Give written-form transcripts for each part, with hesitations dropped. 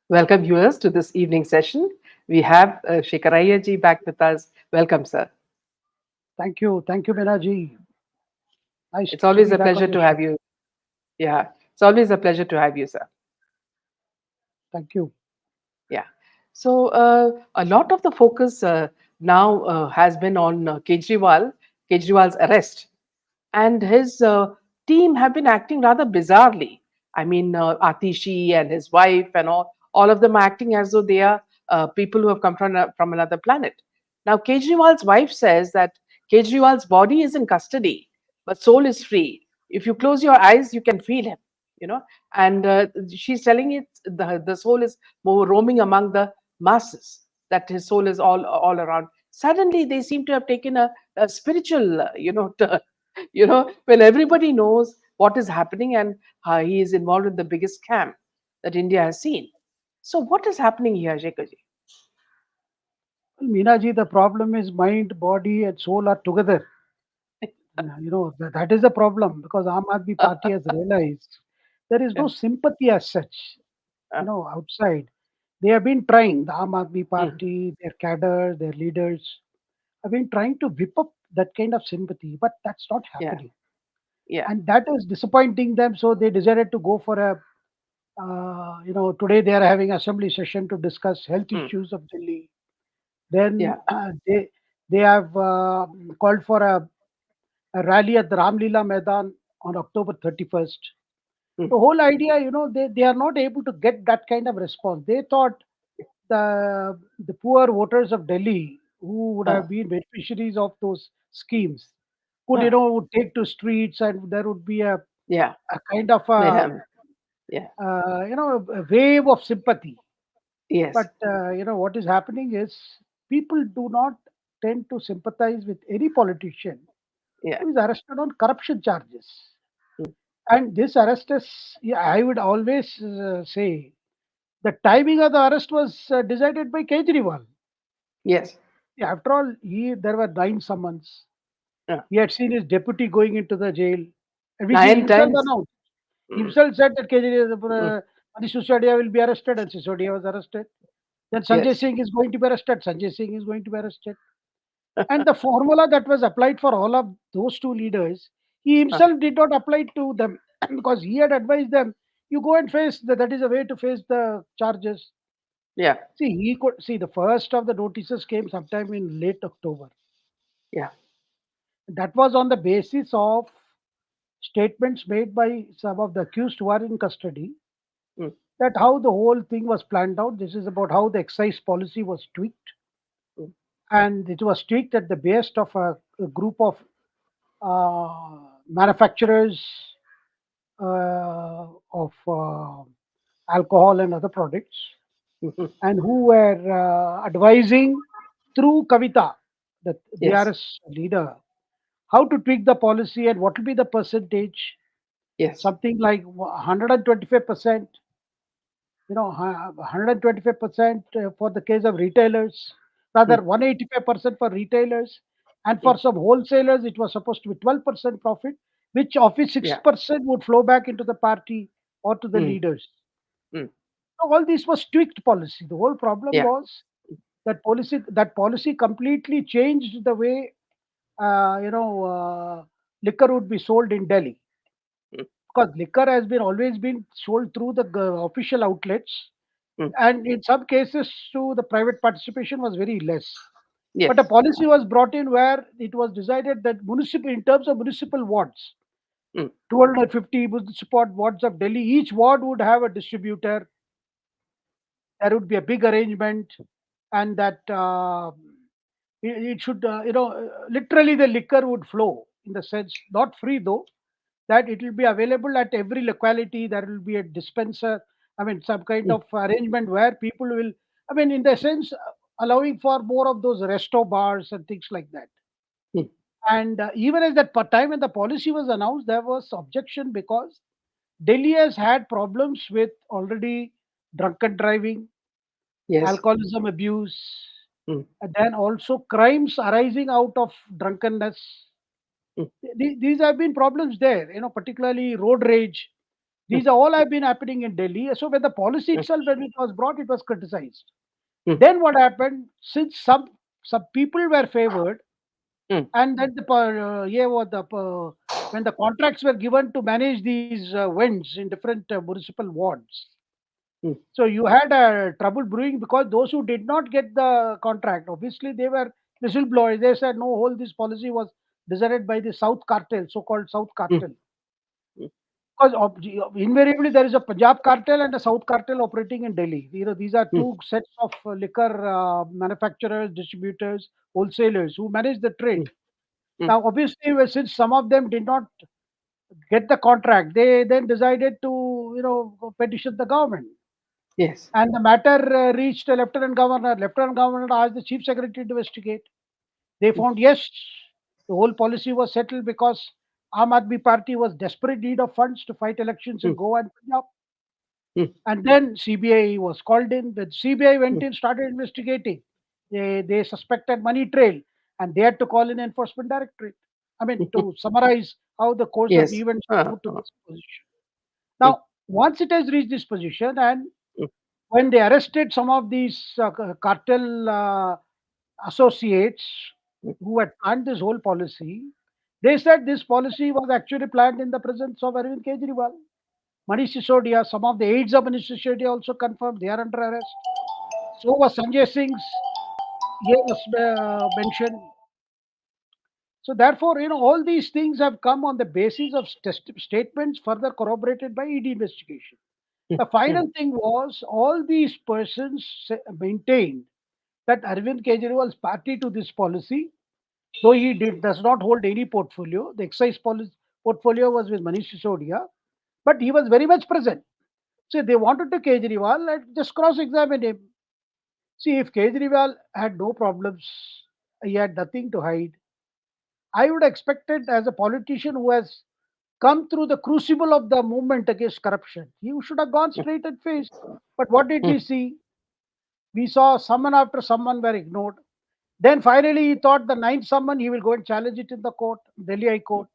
Welcome viewers to this evening session. We have Shekar Iyer ji back with us. Welcome, sir. Thank you, Minaji. Nice It's to always be a back pleasure on to your have show. you. Yeah, it's always a pleasure to have you, sir. Thank you. Yeah. So a lot of the focus now has been on Kejriwal's arrest, and his team have been acting rather bizarrely. I mean, Atishi and his wife and all of them are acting as though they are people who have come from another planet. Now, Kejriwal's wife says that Kejriwal's body is in custody, but soul is free. If you close your eyes, you can feel him. You know, and she's telling it the soul is more roaming among the masses. That his soul is all around. Suddenly, they seem to have taken a spiritual, turn, when everybody knows what is happening and he is involved in the biggest scam that India has seen. So, what is happening here, Shekharji? Well, Minaji, the problem is mind, body, and soul are together. That is the problem because Aam Aadmi Party has realized there is no Yeah. sympathy as such, Uh, outside. They have been trying, the Aam Aadmi mm, Party, their cadre, their leaders have been trying to whip up that kind of sympathy, but that's not yeah, happening. yeah, And that is disappointing them, so they decided to go for a today they are having assembly session to discuss health mm, issues of Delhi. Then yeah, they have called for a rally at the Ramlila Maidan on October 31st. mm, The whole idea, they are not able to get that kind of response. They thought the poor voters of Delhi who would uh, have been beneficiaries of those schemes could, uh, would take to streets and there would be yeah, a kind of mayhem. Yeah, a wave of sympathy. yes, But what is happening is people do not tend to sympathize with any politician yeah, who is arrested on corruption charges. mm, And this arrest is, yeah, I would always say, the timing of the arrest was decided by Kejriwal. yes, Yeah, after all, there were 9 summons. uh, He had seen his deputy going into the jail, and which he nine himself times. announced. He Mm, himself said that mm, Manish Sisodia will be arrested, and Sisodia was arrested. Then Sanjay yes, Singh is going to be arrested. Sanjay Singh is going to be arrested. And the formula that was applied for all of those two leaders, he uh, himself did not apply to them because he had advised them, you go and face that is a way to face the charges. yeah, See, he could see the first of the notices came sometime in late October. yeah, That was on the basis of statements made by some of the accused who are in custody mm, that how the whole thing was planned out. This is about how the excise policy was tweaked, mm, and it was tweaked at the behest of a group of manufacturers of alcohol and other products, mhm, and who were advising through Kavita, the yes, BRS leader, how to tweak the policy and what will be the percentage, yes, something like 125%, 125% for the case of retailers, mm, rather 185% for retailers, and mm, for some wholesalers, it was supposed to be 12% profit, which of which yeah, 6% would flow back into the party or to the mm, leaders. mm, So all this was tweaked policy. The whole problem yeah, was that policy completely changed the way liquor would be sold in Delhi, mm, because liquor has been always been sold through the official outlets, mm, and in some cases to the private participation was very less. But a yes, policy was brought in where it was decided that municipal, in terms of municipal wards, mm, 250 municipal wards of Delhi, each ward would have a distributor. There would be a big arrangement, and that it should, literally the liquor would flow in the sense, not free though, that it will be available at every locality. There will be a dispenser. I mean, some kind mm, of arrangement where people will, I mean, in the sense, allowing for more of those resto bars and things like that. mm, And even at that time when the policy was announced, there was objection because Delhi has had problems with already drunken driving, yes, alcoholism abuse, mm, and then also crimes arising out of drunkenness. mm, These have been problems there, particularly road rage. These are all have been happening in Delhi. So when the policy mm, itself, when it was brought, it was criticized. mm, Then what happened? Since some people were favored, mm, and then yeah, when the contracts were given to manage these vents in different municipal wards, mm, so you had trouble brewing because those who did not get the contract, obviously they were whistleblowers. They said no, whole this policy was decided by the South Cartel, so-called South mm, Cartel. mm, Because invariably there is a Punjab cartel and a South cartel operating in Delhi. These are mm, two sets of liquor manufacturers, distributors, wholesalers who manage the trade. mm, mm. Now, obviously, since some of them did not get the contract, they then decided to petition the government, Yes. and the matter reached the lieutenant governor. Lieutenant governor asked the chief secretary to investigate. They Mm, found yes, the whole policy was settled because Aam Aadmi Party was desperate need of funds to fight elections in mm, Goa and Punjab. mm, And then CBI was called in. The CBI went mm. in, started investigating. They suspected money trail, and they had to call in enforcement directorate. I mean, to summarize how the course of Yes. events moved to Uh, this position. mm, Now, once it has reached this position, and mm, when they arrested some of these cartel associates mm, who had planned this whole policy, they said this policy was actually planned in the presence of Arvind Kejriwal. Manish Sisodia, some of the aides of Manish Sisodia also confirmed they are under arrest. So was Sanjay Singh's year was mentioned. So therefore, all these things have come on the basis of statements further corroborated by ED investigation. mm, The mm, final thing was all these persons maintained that Arvind Kejriwal's party to this policy, though he does not hold any portfolio, the excise policy portfolio was with Manish Sisodia, but he was very much present. So they wanted to Kejriwal and just cross-examine him. See, if Kejriwal had no problems, he had nothing to hide, I would expect it as a politician who has come through the crucible of the movement against corruption. He should have gone mm, straight and faced. But what did we mm, see? We saw someone after someone were ignored. Then finally, he thought the ninth summon, he will go and challenge it in the court, Delhi High Court.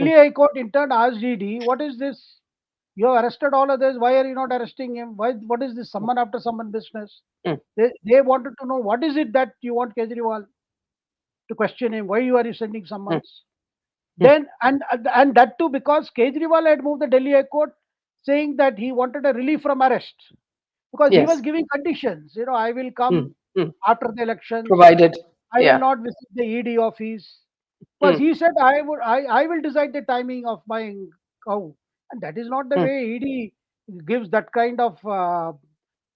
mm, Delhi High Court in turn asked ED, what is this? You have arrested all others. Why are you not arresting him? What is this summon after summon business? mm, They wanted to know what is it that you want Kejriwal to question him. Why are you sending mm, summons? mm. Then and that too because Kejriwal had moved the Delhi High Court saying that he wanted a relief from arrest because he was Yes. giving conditions. I will Mm, come mm. after the elections. Provided. I will Yeah. not visit the ED office because Mm, he said I will decide the timing of my cow, and that is not the mm. way ED gives that kind of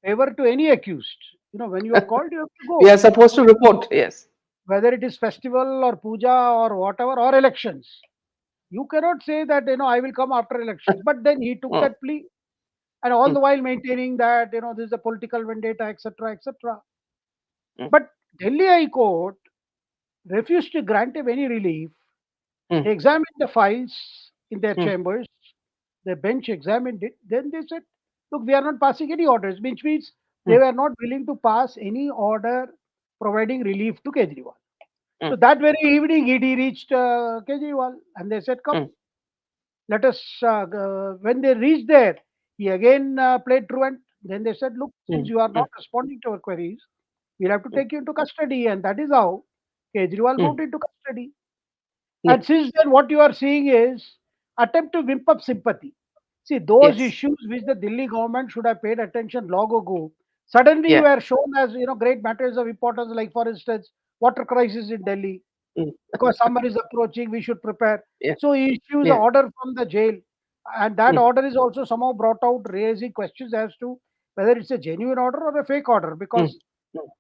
favor to any accused. When you are called, you have to We are go, supposed to report. Yes. whether it is festival or puja or whatever or elections. You cannot say that I will come after elections. But then he took Mm, that plea, and all mm, the while maintaining that this is a political vendetta, etc., etc. mm, But Delhi High Court refused to grant him any relief. mm, They examined the files in their mm, chambers. The bench examined it. Then they said, look, we are not passing any orders, which means they mm, were not willing to pass any order providing relief to Kejriwal. mm, So that very evening, ED reached Kejriwal and they said, come, mm, let us. When they reached there, he again played truant. Then they said, look, since mm, you are mm, not responding to our queries, we'll have to mm, take you into custody. And that is how Kejriwal mm. moved into custody. Yeah. And since then, what you are seeing is attempt to wimp up sympathy. See, those Yes. issues which the Delhi government should have paid attention long ago, suddenly Yeah. were shown as great matters of importance. Like for instance, water crisis in Delhi, Mm. because summer is approaching, we should prepare. Yeah. So he issues an Yeah. order from the jail, and that Mm, order is also somehow brought out, raising questions as to whether it's a genuine order or a fake order, mm, because mm.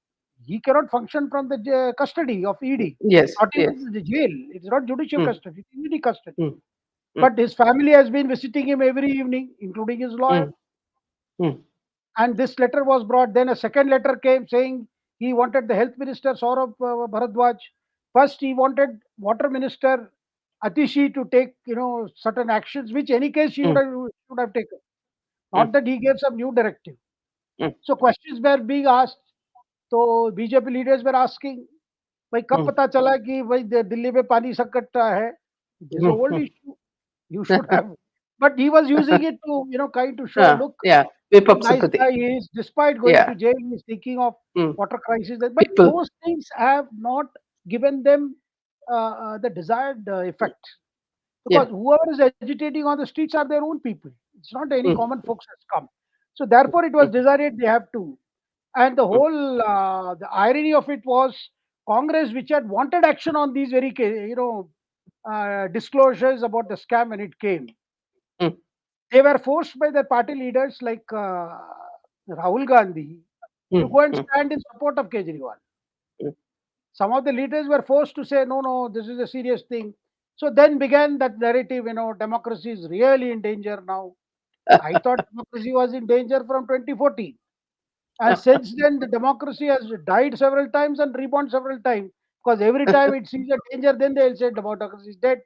he cannot function from the custody of ED, Yes. not Yes. even the jail. It's not judicial Mm, custody, it's ED custody. mm, mm, But his family has been visiting him every evening, including his lawyer. mm, mm, And this letter was brought. Then a second letter came saying he wanted the health minister Saurabh Bharadwaj. First, he wanted water minister Atishi to take certain actions, which any case she mm, should have taken. mm, Not that he gave some new directive. mm, So questions were being asked. So BJP leaders were asking, भाई कब mm, पता चला कि भाई दिल्ली में पानी संकट है. This is mm, old mm. issue. You should have. but he was using it to, kind to show, look, Yeah. Whip how up nice guy sympathy. he is. Despite going Yeah. to jail, he is thinking of Mm. water crisis. But People. those things have not given them the desired effect, Yeah. because whoever is agitating on the streets are their own people. It's not any Mm. common folks has come. So therefore, it was Mm. decided they have to. And the Mm. whole the irony of it was Congress, which had wanted action on these very disclosures about the scam when it came, Mm. they were forced by their party leaders like Rahul Gandhi to Mm. go and Mm. stand in support of Kejriwal. Mm. Some of the leaders were forced to say, no, no, this is a serious thing. So then began that narrative, democracy is really in danger now. I thought democracy was in danger from 2014. And since then, the democracy has died several times and reborn several times. Because every time it sees a danger, then they'll say democracy is dead.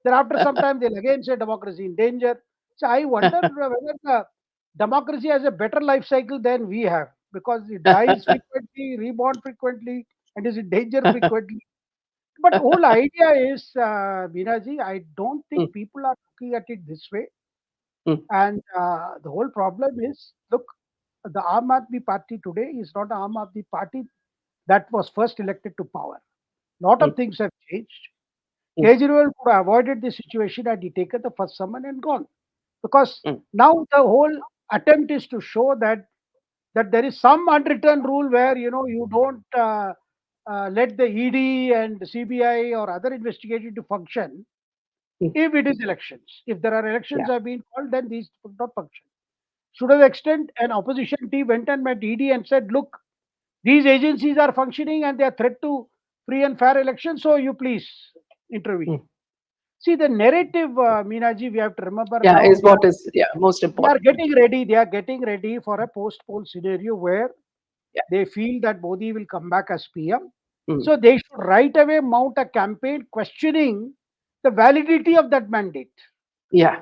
Then after some time, they'll again say democracy in danger. So I wonder whether the democracy has a better life cycle than we have, because it dies frequently, reborn frequently, and is in danger frequently. But whole idea is, Binaji, I don't think Mm. people are looking at it this way. Mm. And the whole problem is, look, the Aam Aadmi Party today is not the Aam Aadmi Party that was first elected to power. Lot of Mm. things have changed. Mm. Kejriwal could have avoided this situation had he taken the first summon and gone. Because Mm. now the whole attempt is to show that there is some unwritten rule where you don't let the ED and CBI or other investigation to function Mm. if it is elections. If there are elections Yeah. have been called, then these would not function. To the extent an opposition team went and met ED and said, look, these agencies are functioning and they are threat to free and fair elections, so you please intervene. Mm. See the narrative, Meenaji, we have to remember Yeah. now Is what is, yeah, most they are important. getting ready. They are getting ready for a post-poll scenario where Yeah. they feel that Modi will come back as PM. Mm. So they should right away mount a campaign questioning the validity of that mandate Yeah.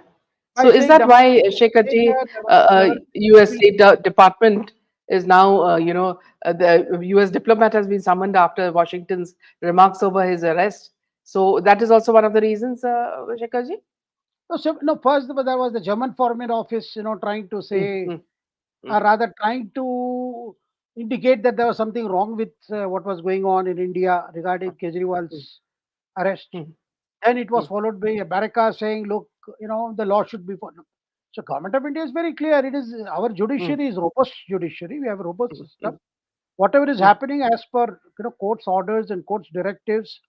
by So is saying that why, democracy is in Shekharji, danger, there was a government U.S. free. State Department is now, the U.S. diplomat has been summoned after Washington's remarks over his arrest. So that is also one of the reasons, Shekharji? No, so, no, first there was the German Foreign Office, trying to Mm. say, Mm. Mm. rather trying to indicate that there was something wrong with what was going on in India regarding Mm. Kejriwal's arrest. Mm. Then it was Mm. followed by America saying, look, the law should be followed. So government of India is very clear. It is our Mm. judiciary is robust judiciary. We have a robust Mm. system. Mm. Whatever is Mm. happening as per court's orders and court's directives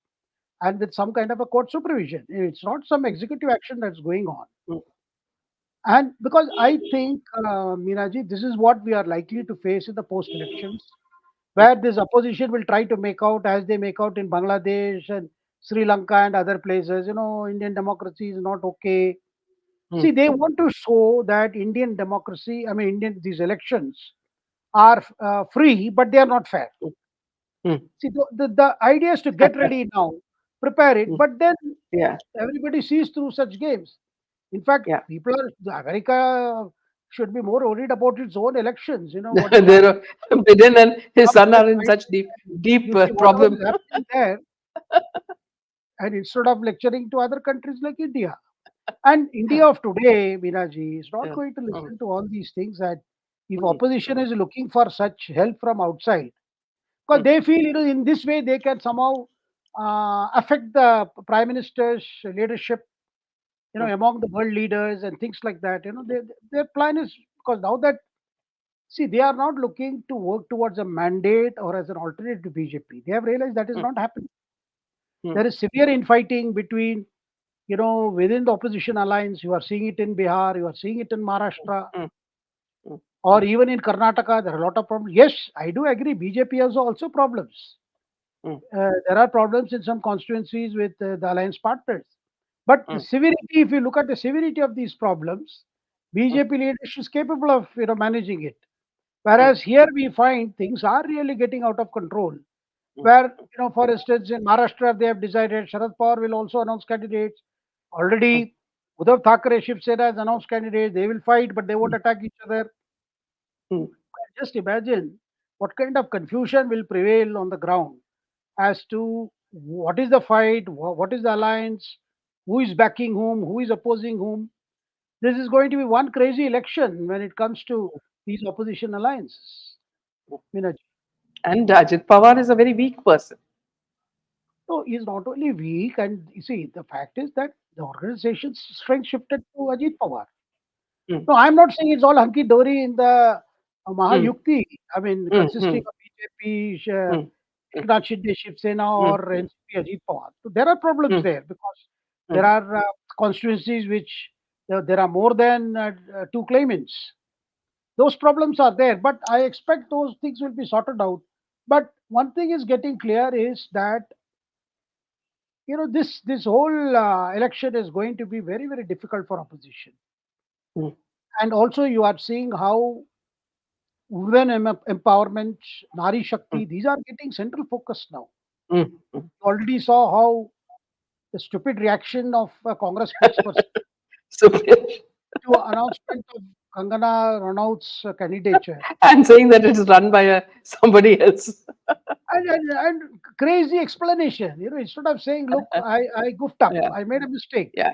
and with some kind of a court supervision. It's not some executive action that's going on. Mm. And because I think, Meenaji, this is what we are likely to face in the post elections, where this opposition will try to make out, as they make out in Bangladesh and Sri Lanka and other places, Indian democracy is not okay. Mm. See, they want to show that Indian democracy, I mean, these elections are free, but they are not fair. Mm. Mm. See, the idea is to get ready now, prepare it, Mm. but then Yeah. everybody sees through such games. In fact, Yeah. people are, America should be more worried about its own elections. What is There happening? are, Biden and his Trump son has are in tried, such deep you see whatever problem. is happening there, and instead of lecturing to other countries like India. And India of today, Miraji, is not Yeah. going to Mm. listen to all these things that if Mm. opposition is looking for such help from outside, because Mm. they feel, in this way they can somehow affect the prime minister's leadership, Mm. among the world leaders and things like that. Their plan is, because now that, see, they are not looking to work towards a mandate or as an alternative to BJP. They have realized that is Mm. not happening. Mm. There is severe infighting between, within the opposition alliance. You are seeing it in Bihar, you are seeing it in Maharashtra, Mm. Mm. or even in Karnataka. There are a lot of problems. Yes, I do agree. BJP has also problems. Mm. There are problems in some constituencies with the alliance partners. But the Mm. severity, if you look at the severity of these problems, Mm. BJP leadership is capable of managing it. Mm. Whereas here we find things are really getting out of control. Mm. Where, for instance, in Maharashtra, they have decided Sharad Pawar will also announce candidates. Mm. Already, Uddhav Thackeray, Shiv Sena has announced candidates. They will fight, but they won't Mm. attack each other. Mm. Just imagine what kind of confusion will prevail on the ground as to what is the fight, what is the alliance, who is backing whom, who is opposing whom. This is going to be one crazy election when it comes to these opposition alliances. Minaji. And Ajit Pawar is a very weak person. So he's not only weak, and you see, the fact is that the organization's strength shifted to Ajit Pawar. Mm, No, I'm not saying it's all hunky dory in the mm, Mahayukti. I mean, mm, consisting mm, of BJP, mm, mm, Eknath Shinde, Shiv Sena, mm, or NCP Ajit Pawar. So there are problems mm, there because there mm, are constituencies which there are more than two claimants. Those problems are there, but I expect those things will be sorted out. But one thing is getting clear is that this whole election is going to be very very difficult for opposition, mm, and also you are seeing how women empowerment, Nari mm, Shakti, these are getting central focus now. mm, mm. You already saw how the stupid reaction of a Congress spokesperson So, to announcement of Kangana Ranaut's candidature. and saying that it is run by somebody else. And crazy explanation. Instead of saying, look, I goofed up, Yeah, I made a mistake. yeah,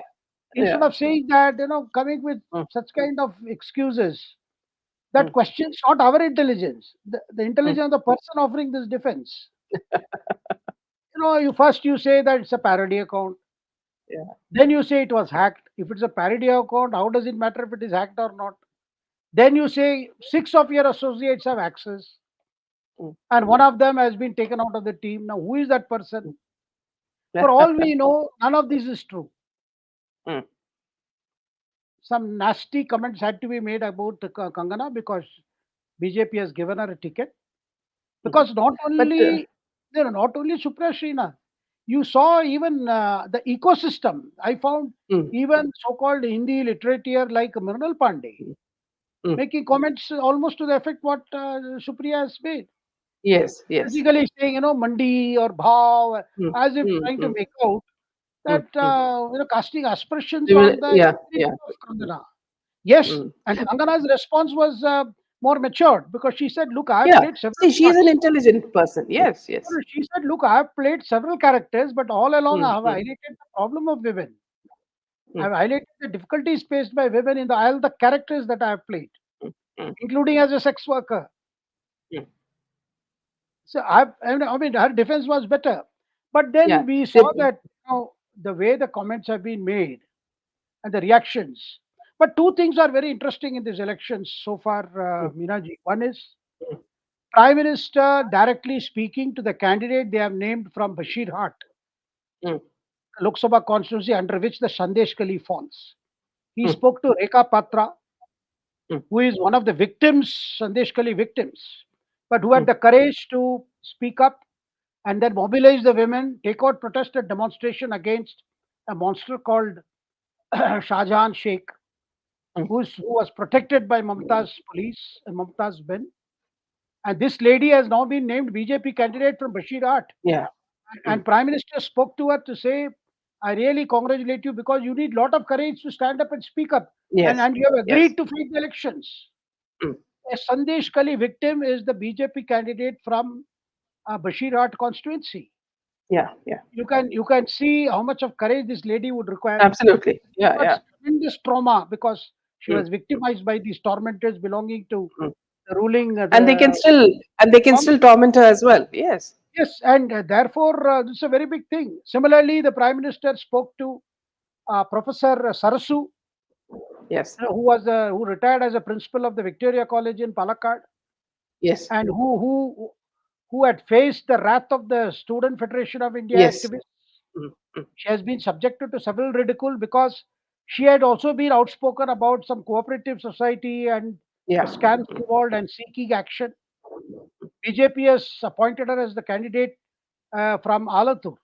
Instead yeah. of saying that, coming with Mm, such kind of excuses, that mm, questions not our intelligence, the mm. intelligence of the person offering this defense. You say that it's a parody account. Yeah. Then you say it was hacked. If it's a parody account, how does it matter if it is hacked or not? Then you say six of your associates have access, Mm, and one of them has been taken out of the team. Now, who is that person? mm. For all we know, none of this is true. Mm, Some nasty comments had to be made about Kangana because BJP has given her a ticket. mm. Because not But only not only Supriya Srinath, you saw even the ecosystem. I found mm, even so-called Hindi literature like Mrinal Pandey mm, mm. making comments almost to the effect what Supriya has made. Yes, yes. Basically saying, mandi or bhav, Mm, as if mm, trying to mm, make out mm, that, mm. casting aspersions They will, on the yeah, integrity yeah. of Kangana. Yes, Mm. and Kangana's response was more matured because she said, look, I have Yeah. played several See, she is an parts. intelligent person. Yes, No, yes. no, she said, look, I have played several characters, but all along I Mm, have mm, highlighted the problem of women. I mm, have highlighted the difficulties faced by women in all the characters that I have played, mm, mm, including as a sex worker. mm. So I mean, her defense was better. But Yeah. then we They, saw that the way the comments have been made and the reactions. But two things are very interesting in these elections so far, mm, Minaji. One is mm, Prime Minister directly speaking to the candidate they have named from Bashir Hat, mm, Lok Sabha constituency under which the Sandesh Kali falls. He mm, spoke to Rekha Patra, mm, who is one of the victims, Sandesh Kali victims, but who had mm, the courage to speak up and then mobilize the women, take out protest and demonstration against a monster called Shahjahan Sheikh, mm. who was protected by Mamta's police and Mamta's men. And this lady has now been named BJP candidate from Bashir Art. Yeah. Mm. And Prime Minister spoke to her to say, I really congratulate you because you need a lot of courage to stand up and speak up. And, Yes. and you have Yes. agreed to fight the elections. Mm. A Sandesh Kali victim is the BJP candidate from Bashir Art constituency. Yeah. Yeah. You can see how much of courage this lady would require. Absolutely. Yeah. But Yeah. tremendous trauma because she Mm, was victimized by these tormentors belonging to mm. the ruling And they can the still and they can still government. torment her as well. Yes. Yes, and therefore this is a very big thing. Similarly, the Prime Minister spoke to Professor Sarasu, Yes. who retired as a principal of the Victoria College in Palakkad, Yes. and who had faced the wrath of the Student Federation of India Yes. activists. Mm, mm. She has been subjected to several ridicule because she had also been outspoken about some cooperative society and the Yeah. scams Mm. involved and seeking action. BJP has appointed her as the candidate from Alatur,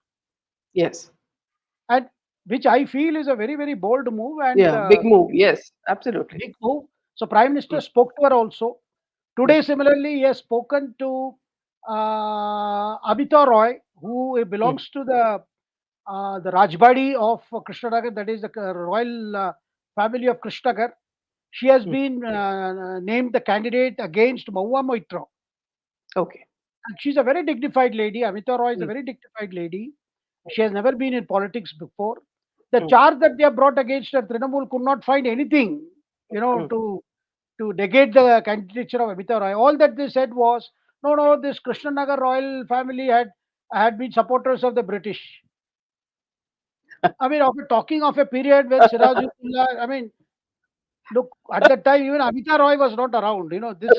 Yes. and which I feel is a very very bold move and Yeah. Big move. Yes. Absolutely. big move. So Prime Minister Mm, spoke to her also. mm, Today, similarly, he has spoken to Abita Roy, who mm, belongs to the Rajbadi of Krishnanagar, that is the royal family of Krishnanagar. She has mm. been named the candidate against Maua Moitra. Okay. And she's a very dignified lady. Amita Roy is a Mm, very dignified lady. She has never been in politics before. The mm, charge that they have brought against her, Trinamool could not find anything, mm. to negate the candidature of Amita Roy. All that they said was, no, no, this Krishnanagar royal family had been supporters of the British. I mean, after talking of a period when Sirajullah, I mean, look, at that time, even Amita Roy was not around. This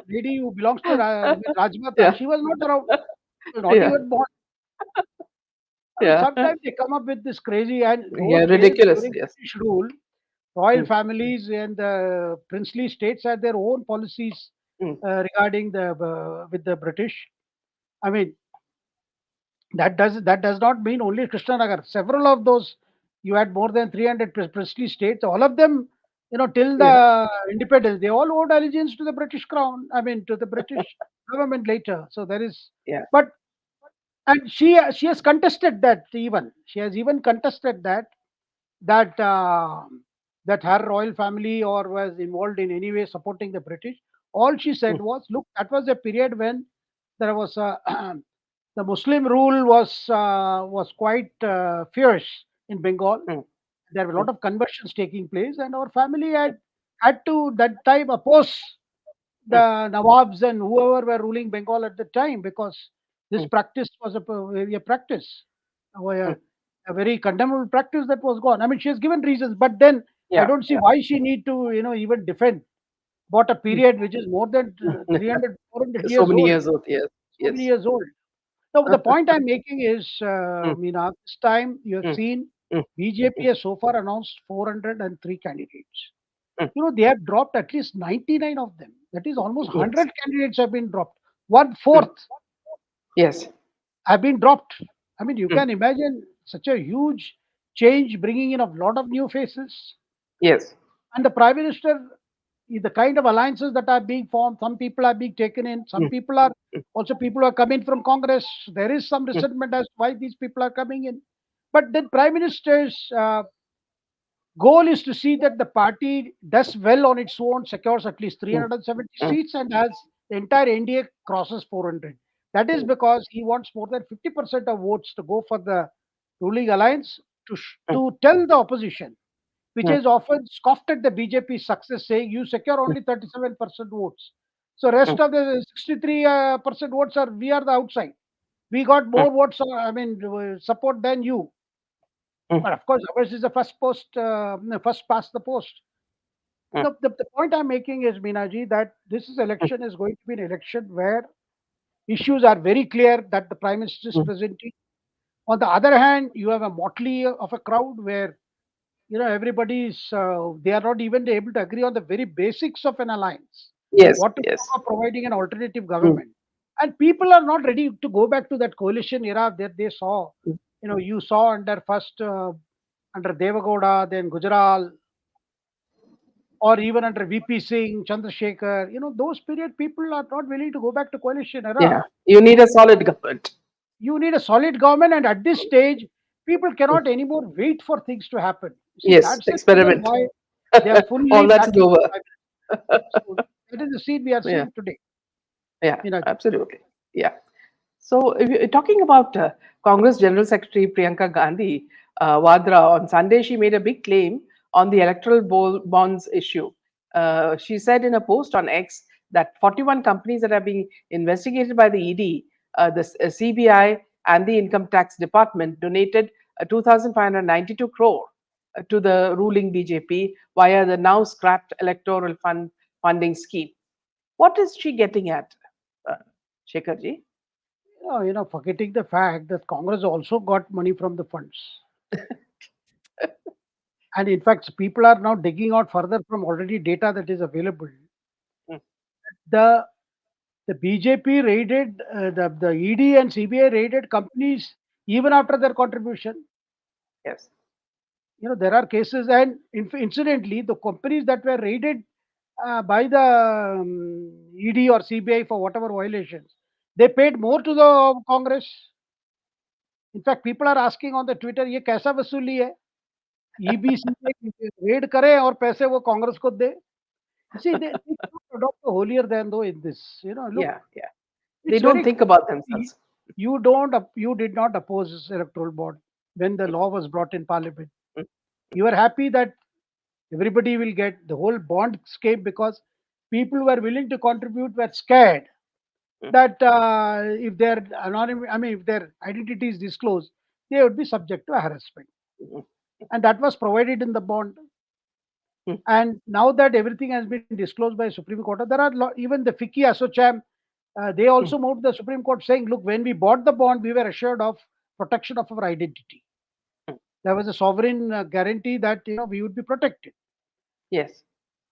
lady who belongs to Rajmata, Yeah, she was not around, she was not yeah, even born. I mean, yeah, sometimes they come up with this crazy, and yeah, those days ridiculous. during Yes. British rule, royal Mm, families and the princely states had their own policies mm, regarding the with the British. I mean, that does not mean only Krishnanagar. Several of those, you had more than 300 princely states. All of them, till yeah, the independence, they all owed allegiance to the British crown. I mean, to the British government later. So there is, yeah. but and she has contested that even. She has even contested that that her royal family or was involved in any way supporting the British. All she said Mm, was, "Look, that was a period when there was a the Muslim rule was quite fierce in Bengal. mm, There were a mm, lot of conversions taking place, and our family had to that time oppose mm, the Nawabs and whoever were ruling Bengal at the time because this mm, practice was a practice, mm. a very condemnable practice that was gone. I mean, she has given reasons, but then I Yeah, don't see yeah. why she need to, even defend what a Mm, period which is more than mm. 300, 400 So years many old, years old. Yes, so many yes. years old. Now, the point I'm making is, Mm, Meena, this time you have mm, seen mm, BJP mm, has so far announced 403 candidates. mm. They have dropped at least 99 of them. That is almost Yes. 100 candidates have been dropped. One Mm, fourth yes. have been dropped. I mean, you Mm, can imagine such a huge change bringing in a lot of new faces. yes. And the prime minister, the kind of alliances that are being formed, some people are being taken in, some Mm, people are mm, also people who are coming from Congress. There is some mm, resentment as to why these people are coming in. But then prime minister's goal is to see that the party does well on its own, secures at least mm, 370 mm, seats, and has the entire NDA crosses 400. That is mm, because he wants more than 50% of votes to go for the ruling alliance mm, to tell the opposition, which mm, has often scoffed at the BJP's success, saying you secure mm, only 37% votes. So rest mm, of the 63% votes we are the outside. We got mm, more votes, I mean, support than you. mm, But of course, ours is the first past the post. mm, The point I'm making is, Minaji, that this mm, election is going to be an election where issues are very clear that the Prime Minister is mm. presenting. On the other hand, you have a motley of a crowd where everybody's they are not even able to agree on the very basics of an alliance. Yes, What to yes. talk of providing an alternative Mm, government, and people are not ready to go back to that coalition era that they saw. mm. You saw under Devagowda, then Gujaral, or even under VP Singh, Chandrasekhar. Those period people are not willing to go back to coalition era. Yeah. You need a solid government. You need a solid government, and at this stage, people Mm. cannot anymore wait for things to happen. You see, Yes, that's the reason experiment. why they are All fully that is backing the over. Prime Minister. So that is the scene we are Yeah, seeing today. yeah, Meenakshi. absolutely. Yeah. So, if you're talking about Congress General Secretary Priyanka Gandhi Vadra, on Sunday, she made a big claim on the electoral bonds issue. She said in a post on X that 41 companies that are being investigated by the ED, the CBI, and the Income Tax Department donated 2,592 crore to the ruling BJP via the now scrapped electoral funding scheme. What is she getting at, uh, Shekharji? Forgetting the fact that Congress also got money from the funds. And in fact, people are now digging out further from already data that is available. Mm, The the BJP raided the ED and CBI raided companies even after their contribution. yes. There are cases, and incidentally, the companies that were raided by the ED or CBI for whatever violations, they paid more to the Congress. In fact, people are asking on the Twitter, ये कैसा वसूली है? EBC red करे और पैसे वो कांग्रेस को दे. See, they cannot adopt a holier than thou in this. Look, Yeah, yeah. They it's don't very think clear. about You themselves. you don't, you did not oppose this electoral board. when the law was brought in Parliament. mm, You were happy that everybody will get the whole bond scheme because people who were willing to contribute were scared mm, that if their if their identity is disclosed, they would be subject to harassment, mm, and that was provided in the bond. mm, And now that everything has been disclosed by Supreme Court, there are even the FICCI ASSOCHAM, they mm, also moved the Supreme Court saying, look, when we bought the bond, we were assured of protection of our identity. mm. There was a sovereign guarantee that we would be protected. Yes.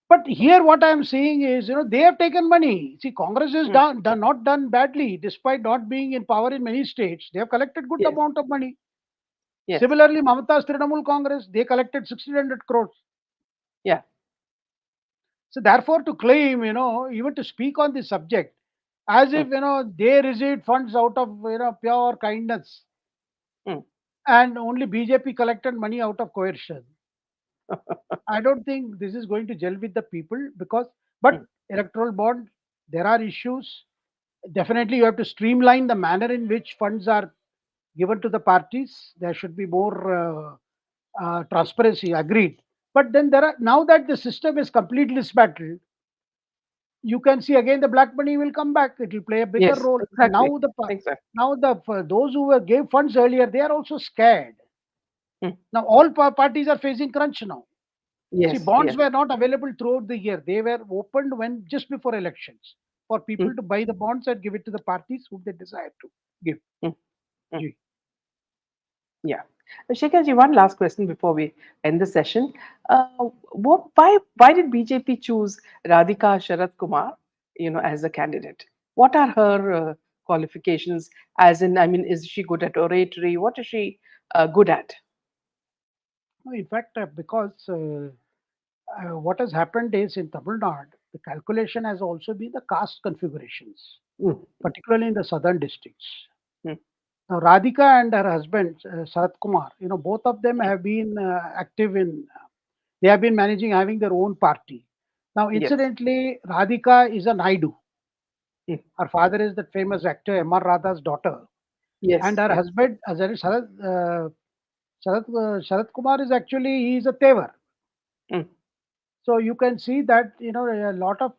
But here, what I am seeing is, they have taken money. See, Congress has Mm, not done badly, despite not being in power in many states. They have collected good yes. amount of money. Yes. Similarly, Mamata's Trinamool Congress, they collected 1600 crores. Yeah. So therefore, to claim, even to speak on this subject, as Mm, if they received funds out of pure kindness, mm. and only BJP collected money out of coercion. I don't think this is going to gel with the people because, but Mm, electoral bond, there are issues. Definitely, you have to streamline the manner in which funds are given to the parties. There should be more transparency. Agreed. But then there are, now that the system is completely dismantled, you can see again the black money will come back. It will play a bigger yes. role. And Exactly. Exactly. now the for those who gave funds earlier, they are also scared. Mm. Now all parties are facing crunch now. See, Yes. bonds Yes. were not available throughout the year. They were opened when just before elections for Mm, people to buy the bonds and give it to the parties who they desire to give. mm, mm. Gee. Yeah. Shekharji, one last question before we end the session. Why did BJP choose Radhika Sharat Kumar, as a candidate? What are her qualifications? As in, I mean, is she good at oratory? What is she good at? No, in fact, because what has happened is in Tamil Nadu, the calculation has also been the caste configurations, Mm, particularly in the southern districts. mm, Now, Radhika and her husband, Sarat Kumar, both of them mm. have been active in, they have been managing, having their own party. Now, Yes. incidentally, Radhika is a Naidu. Mm. Her father is that famous actor, M.R. Radha's daughter. And Yes. her Yes. husband, Sharat Kumar is actually, he is a Tevar. Mm. So you can see that, a lot of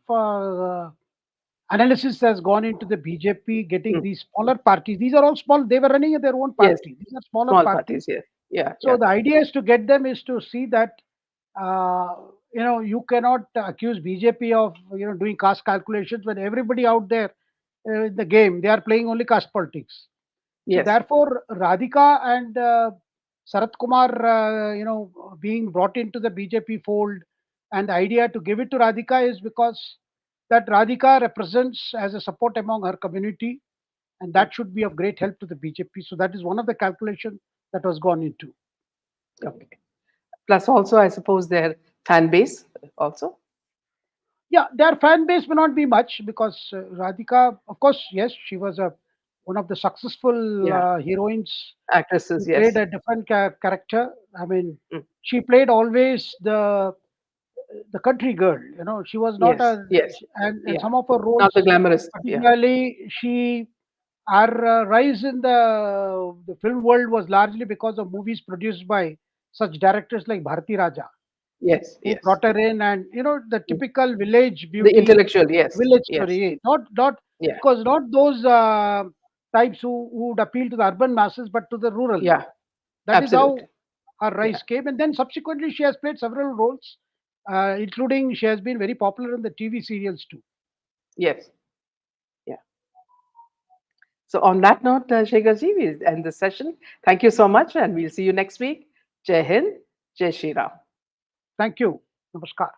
analysis has gone into the BJP getting Mm. these smaller parties. These are all small. They were running their own Yes. party. These are smaller Small parties. parties. Yes. Yeah. So Yeah. the idea is to get them is to see that uh, you cannot accuse BJP of doing caste calculations when everybody out there in the game they are playing only caste politics. So Yes. therefore, Radhika and Sarat Kumar, being brought into the BJP fold, and the idea to give it to Radhika is because that Radhika represents as a support among her community, and Mm. that should be of great help to the BJP. So that is one of the calculations that was gone into. Okay. Plus, also, I suppose their fan base also. Yeah, their fan base may not be much because Radhika, of course, yes, she was a one of the successful Yeah. heroines. She Actresses. played Yes. a different character. I mean, Mm. she played always the country girl. She was not Yes. a Yes. and Yeah. some of her Not the roles, glamorous. Yeah. particularly she her rise in the film world was largely because of movies produced by such directors like Bharati Raja, Yes. who Yes. brought her in, and the Mm. typical village The beauty, intellectual. Yes. village Yes. story. Not Yeah. of course not those types who would appeal to the urban masses, but to the rural. Yeah. That is how Absolutely. her Yeah. rise came, and then subsequently she has played several roles, including she has been very popular in the TV serials too. Yes. Yeah. So on that note, Shekharji, we end this session. Thank you so much, and we'll see you next week. Jai Hind, Jai Shri Ram. Thank you. Namaskar.